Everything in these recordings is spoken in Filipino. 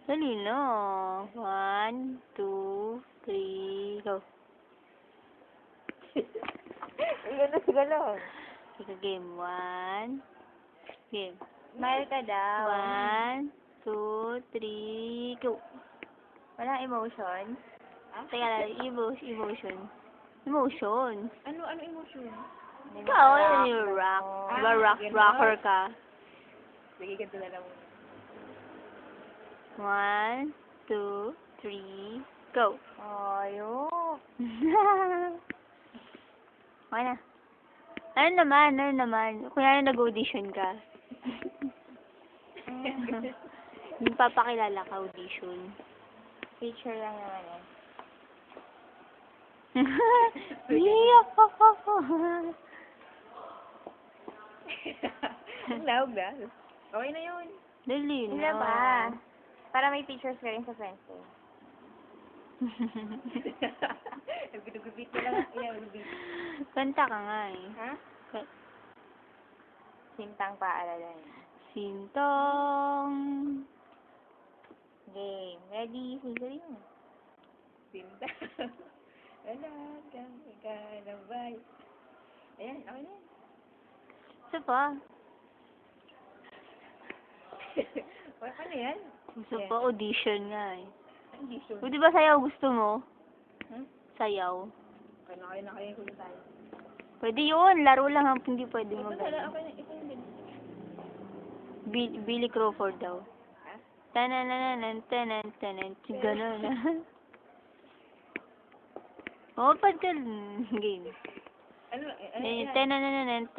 Dali na. 1, 2, 3, go. Sigalo. Sige, game. 1. Game. Smile ka daw. 1, 2, 3, go. Walang emotion? Teka lang, emotion. Emotion. Ano emotion? Ikaw, ano yung rock? Diba rocker ka? Sige, ganito na lang. 1, 2, 3, go. Ayok. Okay na. Ano naman? Kunyari nag-audition ka. Yung papakilala ka, audition. Picture lang naman eh. Yeah. Ang lawag na. Okay na yun. Dali na. Wala ba? Para may pictures ka rin sa friends ko. Nagugupit ko lang. Kanta ka nga eh. Ha? Sintang paalala. Sintong. Game. Ready? Sige rin. Sintang. Wala kang ikalabay. Ayan, okay na yan. Isa pa. Paano yan? Gusto pa, audition nga eh. Audition. O, di ba sayaw gusto mo? Hmm? Sayaw. Kaya na kayo kung tayo. Pwede yun. Laro lang hindi pwede mo Wala, okay na. Ito yung Billy Crawford daw. Ha? Tanananan. Gano'n. Oh, pagka game. Ano? Tanananan.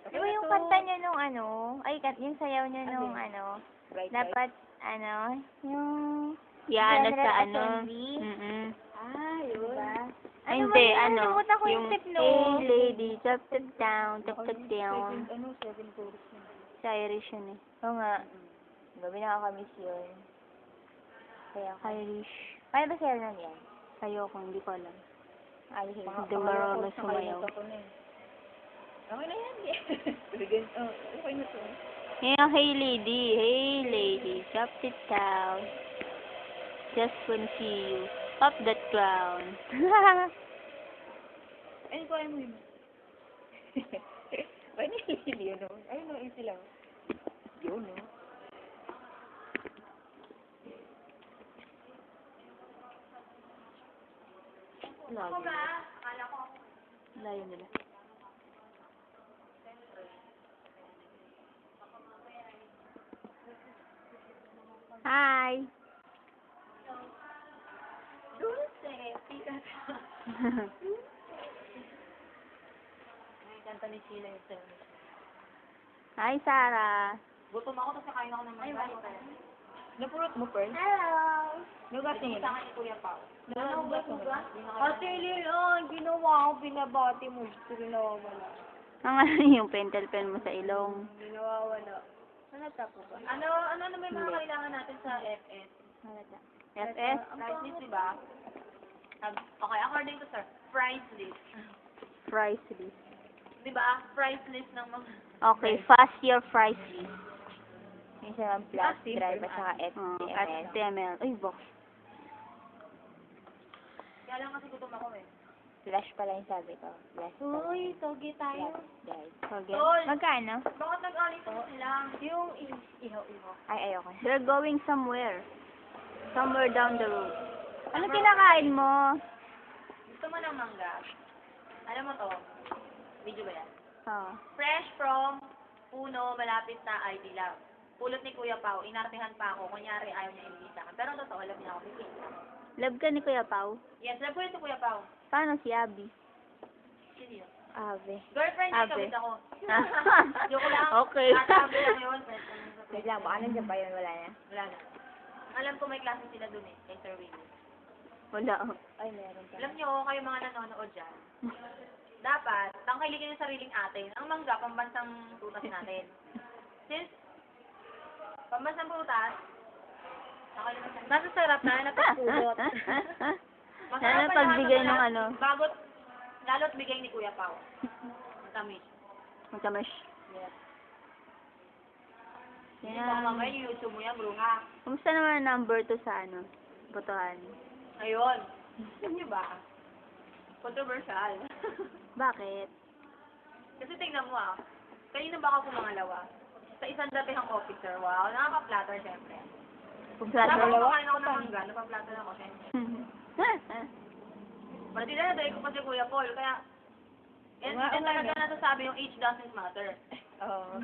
Di ba yung kanta niya nung ano? Ay, yung sayaw niya nung ano? Dapat, ano? Yung... Yan, General sa ano. Assembly? Ah, yun. Diba? Ay, hindi, ano. Nakalimutan ko yung tip nun. Hey, lady, chop it down, chop it down. 7 chorus na. Sa Irish yun eh. Oo nga. Gabi nakakamiss yun. Kaya, Irish. paano ba sayaw nun yan? Ayoko, hindi ko alam. Ayos yun. Hindi marunong sumayaw. Okay na yan. Okay na to. Hey, lady, chop it down. Just want to see you. Up that ground. Ayun ko, ayun mo yun. Paano yung yun, no? Ayun, no, yun sila. Yun, no? Layo nila. Hi! Dulce, pika. Ay, kanta ni Sheila yung sir. Hi, Sarah! Gutom ako, tapos nakain ako ng mga bayo. Napurot mo, Pearl? Hello! Nugas niya. Sa akin ni Kuya Pao. Nugas mo ba? Ate Lil, ginawa ko, binabati mo. Gusto rin nawawala. Ang ano yung pentel pen mo sa ilong? Hindi nawawala. Ano tapo ba? Ano naman yung mga kailangan natin sa FS? FS? Price list, di ba? Okay, according to sir, price list. Price list. Di ba? Price list ng mga... Okay, fast your price list. Yung sa plus drive at saka At HTML. HTML. Uy, box. Kaya lang kasi gutom ako eh. Flash pala yung sabi ko. Flash pala. Uy, togi tayo. Guys. Okay. Tol! Magkano? Bakit nag-alito sila? Yung ihaw-ihaw. Ay, ayoko. We're going somewhere. Somewhere down the road. Ano kinakain mo? Gusto mo ng mangga? Alam mo to? Video ba yan? Oh. Fresh from Puno, malapit na ID Lab. Pulot ni Kuya Pao, inartihan pa ako. Kunyari, ayaw niya ibigay sa akin. Pero totoo, alam niya ako. Love ka ni Kuya Pao? Yes, love ko yun si Kuya Pao. Paano si Abby? Sino yun? Ave. Girlfriend niya, Abe. kabit ako. Joke lang. Okay. Tatabi lang yun. Wait lang, baka nandiyan pa yun, wala na. Wala na. Alam ko may klase sila dun eh, kay Sir Willie. Wala. Ay, meron pa. Alam niyo, kayo mga nanonood dyan, dapat, tangkilikin yung sariling atin. Ang mangga, pambansang prutas natin. Since, pambansang prutas, nasa sarap na, napagpulot. Sana pagbigay ng ano. Bagot, lalo't bigay ni Kuya Pao. Tamis. Magkamash. Yes. Hindi baka mamaya YouTube mo yan, bro nga. Kumusta naman ang number 2 sa botohan? Ayun. Alam niyo ba? Controversial. Bakit? Kasi tingnan mo kanina ba ako pumangalawa? Sa isang datihang officer, wow, nakaka-flatter syempre. Kumplato. Tapos kumakain ako ng mangga, napaplatto ako syempre. Pati na dahil ko pa si Kuya Paul, kaya yan talaga nasasabi yung age doesn't matter. Oo.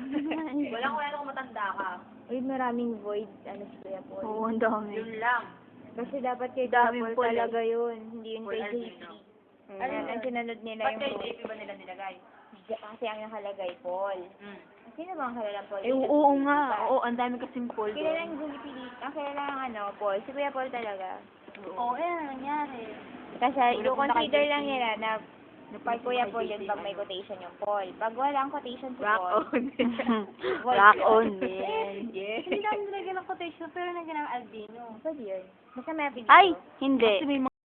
Walang kwento kung matanda ka. Uy, maraming void, si Kuya Paul. Oo, ang dami. Yun lang. Kasi dapat kay Daming Kuya Paul Paul eh. talaga yun. Hindi yun Paul kay JP. Arvino. Ang sinunod nila Ba't yung kay void. JP ba nila nilagay? Kasi ang nakalagay, Paul. Sino ba ang kalalang Paul? Eh, oo nga. Oo, ang dami kasing Paul Kilala doon. yung Julie ang kailangan Paul. Si Kuya Paul talaga. Oo, yan, nangyari. Kasi i-consider lang nila na pag Kuya Paul yun pag may quotation yung Paul. Pag walang quotation si Paul. Rock on, man. Yes. Hindi namin nilagyan ng quotation pero naging ng Albino. Pwede yun. Basta may apelido. Ay, hindi.